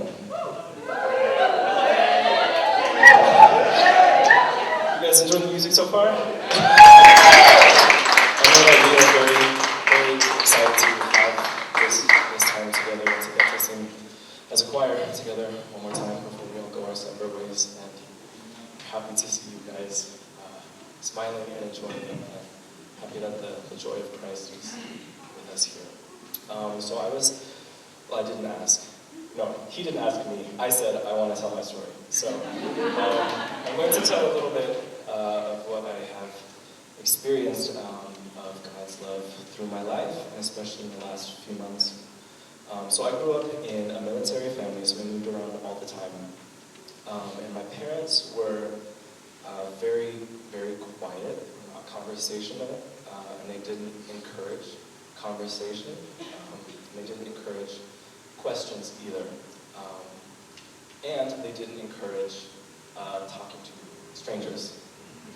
everyone. You guys enjoying the music so far? I know that we are very, very excited to have this time together and to get to sing as a choir together one more time before we all go our separate ways. And I'm happy to see you guys smiling and enjoying it. And happy that the joy of Christ is with us here. I didn't ask. No, he didn't ask me. I said I want to tell my story. So I'm going to tell a little bit of what I have experienced of God's love through my life, and especially in the last few months. So I grew up in a military family, so we moved around all the time. And my parents were very, very quiet, not conversational, and they didn't encourage conversation. They didn't encourage questions either. And they didn't encourage talking to strangers.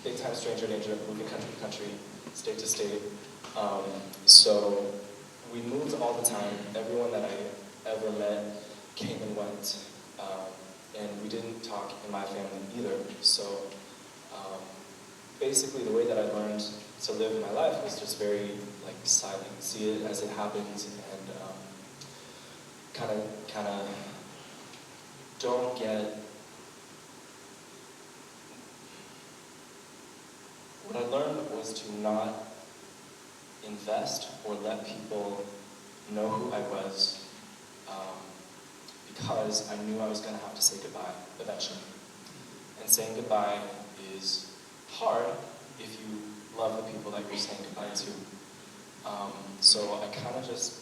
Big time stranger danger, moving country to country, state to state. So we moved all the time. Everyone that I ever met came and went. And we didn't talk in my family either. So basically the way that I learned to live my life was just very silent, see it as it happens, and kind of don't get. What I learned was to not invest or let people know who I was, because I knew I was going to have to say goodbye eventually. And saying goodbye is hard if you love the people that you're saying goodbye to. So I kind of just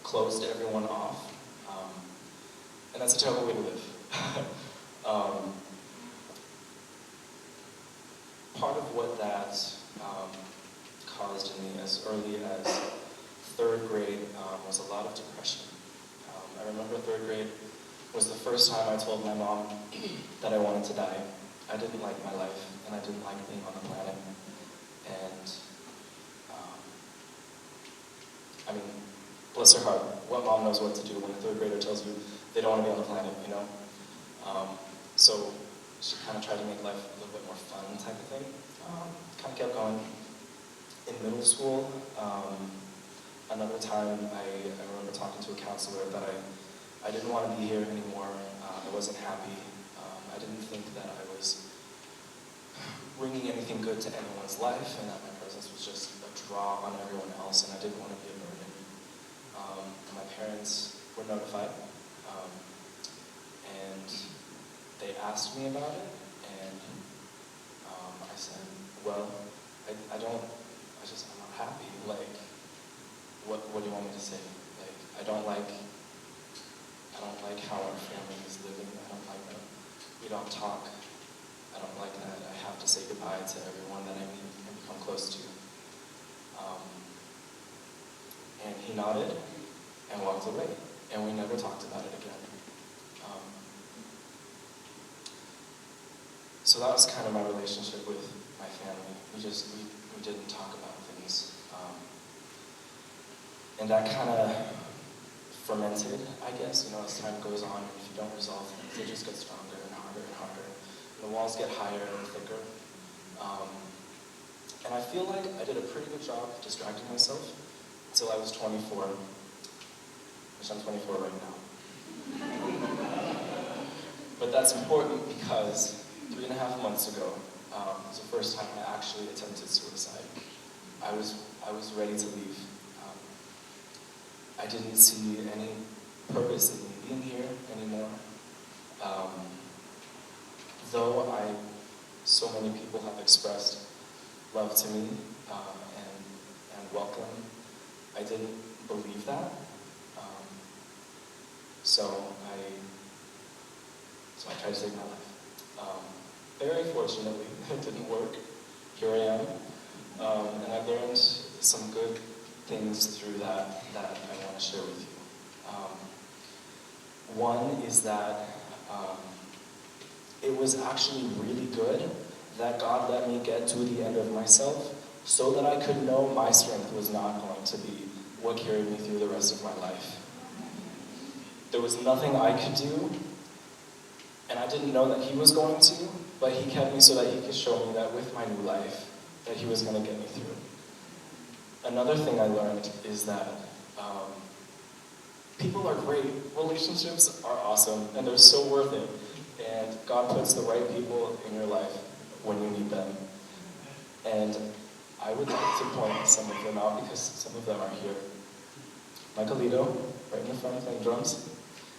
closed everyone off, and that's a terrible way to live. Part of what that caused in me as early as 3rd grade was a lot of depression. I remember 3rd grade was the first time I told my mom that I wanted to die. I didn't like my life, and I didn't like being on the planet. And, bless her heart, what mom knows what to do when a 3rd grader tells you they don't want to be on the planet, you know? So she kind of tried to make life a little bit more fun type of thing. Kind of kept going. In middle school, another time I remember talking to a counselor that I didn't want to be here anymore. I wasn't happy. I didn't think that I was bringing anything good to anyone's life, and that my presence was just a draw on everyone else, and I didn't want to be a burden. My parents were notified, and they asked me about it, and I said, well, I'm not happy. What do you want me to say? I don't like how our family is living. I don't like that we don't talk. I don't like that I have to say goodbye to everyone that I meet and become close to. And he nodded and walked away, and we never talked about it again. So that was kind of my relationship with my family. We didn't talk about things. And that kind of fermented, I guess, as time goes on, and if you don't resolve things, they just get stronger and harder and harder. And the walls get higher and thicker. And I feel like I did a pretty good job distracting myself until I was 24, which I'm 24 right now. But that's important because 3.5 months ago was the first time I actually attempted suicide. I was ready to leave. I didn't see any purpose in me being here anymore. Though so many people have expressed love to me and welcome, I didn't believe that. So I tried to take my life. Very fortunately, it didn't work. Here I am. And I learned some good things through that I want to share with you. One is that it was actually really good that God let me get to the end of myself so that I could know my strength was not going to be what carried me through the rest of my life. There was nothing I could do, and I didn't know that he was going to, but he kept me so that he could show me that with my new life, that he was going to get me through. Another thing I learned is that people are great. Relationships are awesome, and they're so worth it. And God puts the right people in your life when you need them. And I would like to point some of them out because some of them are here. Michaelito, right in the front playing drums,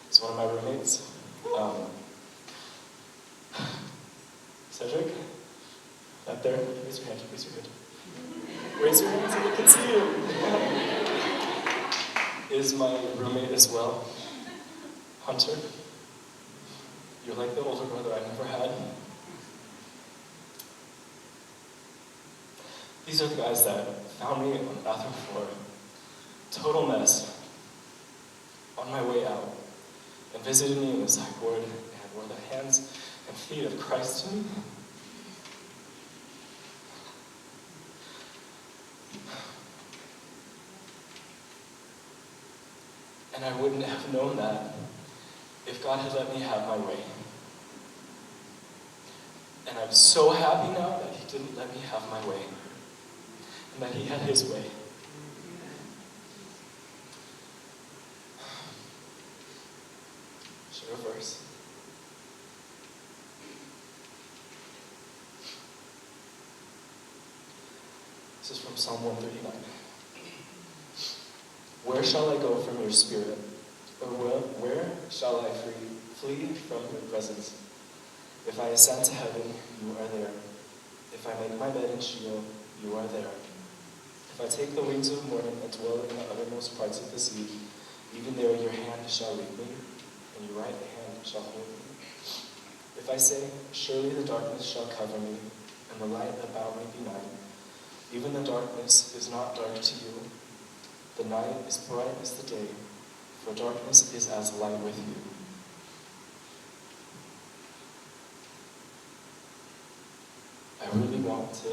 is one of my roommates. Cedric, up there, raise your hand, raise your hand. Raise your hand so we can see you. Is my roommate as well. Hunter, you're like the older brother I never had. These are the guys that found me on the bathroom floor, total mess, on my way out, and visited me in the psych ward and were the hands and feet of Christ to me. And I wouldn't have known that if God had let me have my way. And I'm so happy now that he didn't let me have my way, and that he had his way. Share a verse. This is from Psalm 139. Where shall I go from your spirit? Or where shall I flee from your presence? If I ascend to heaven, you are there. If I make my bed in Sheol, you are there. If I take the wings of morning and dwell in the uttermost parts of the sea, even there your hand shall lead me, and your right hand shall hold me. If I say, surely the darkness shall cover me, and the light about me be night, even the darkness is not dark to you. The night is bright as the day, for darkness is as light with you. I really want to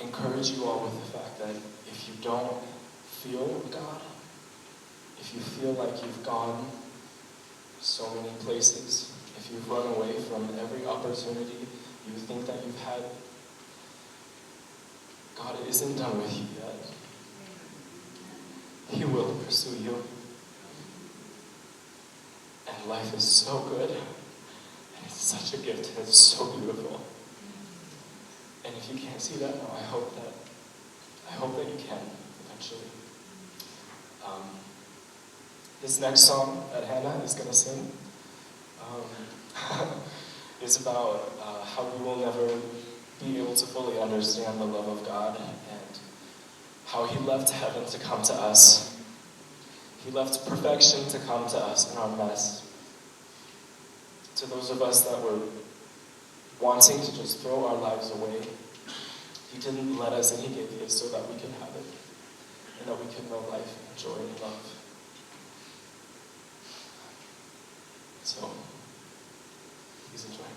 encourage you all with the fact that if you don't feel God, if you feel like you've gone so many places, if you've run away from every opportunity you think that you've had, God isn't done with you yet. He will pursue you. And life is so good, and it's such a gift, and it's so beautiful. And if you can't see that now, I hope that you can eventually. This next song that Hannah is going to sing is about how we will never be able to fully understand the love of God and how he left heaven to come to us. He left perfection to come to us in our mess. To those of us that were wanting to just throw our lives away, he didn't let us, and he gave his so that we could have it, and that we could know life and joy and love. So, please enjoy.